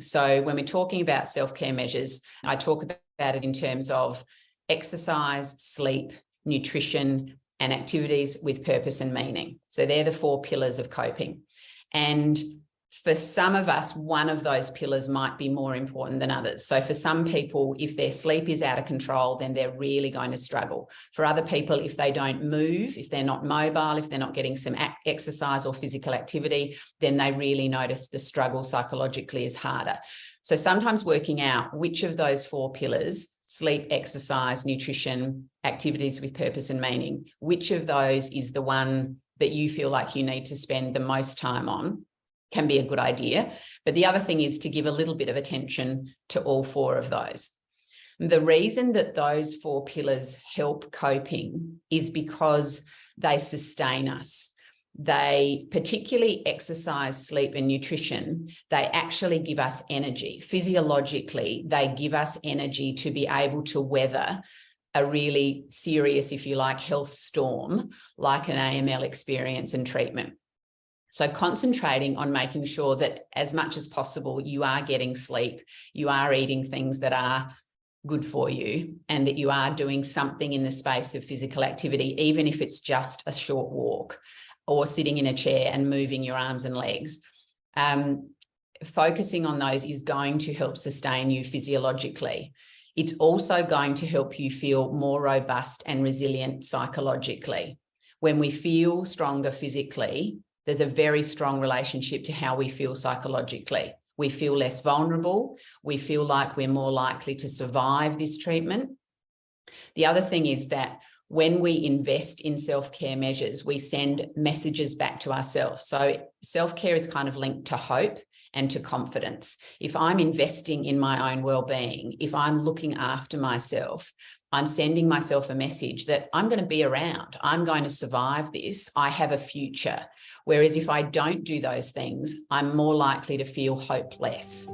So when we're talking about self-care measures, I talk about it in terms of exercise, sleep, nutrition, and activities with purpose and meaning. So they're the 4 pillars of coping. And for some of us, one of those pillars might be more important than others. So for some people, if their sleep is out of control, then they're really going to struggle. For other people, if they don't move, if they're not mobile, if they're not getting some exercise or physical activity, then they really notice the struggle psychologically is harder. So sometimes working out which of those 4 pillars, sleep, exercise, nutrition, activities with purpose and meaning, which of those is the one that you feel like you need to spend the most time on, can be a good idea. But the other thing is to give a little bit of attention to all 4 of those. The reason that those 4 pillars help coping is because they sustain us. They, particularly exercise, sleep, and nutrition, they actually give us energy. Physiologically, they give us energy to be able to weather a really serious, if you like, health storm, like an AML experience and treatment. So concentrating on making sure that as much as possible, you are getting sleep, you are eating things that are good for you, and that you are doing something in the space of physical activity, even if it's just a short walk or sitting in a chair and moving your arms and legs. Focusing on those is going to help sustain you physiologically. It's also going to help you feel more robust and resilient psychologically. When we feel stronger physically, there's a very strong relationship to how we feel psychologically. We feel less vulnerable. We feel like we're more likely to survive this treatment. The other thing is that when we invest in self-care measures, we send messages back to ourselves. So self-care is kind of linked to hope and to confidence. If I'm investing in my own well-being, if I'm looking after myself, I'm sending myself a message that I'm going to be around. I'm going to survive this. I have a future. Whereas if I don't do those things, I'm more likely to feel hopeless.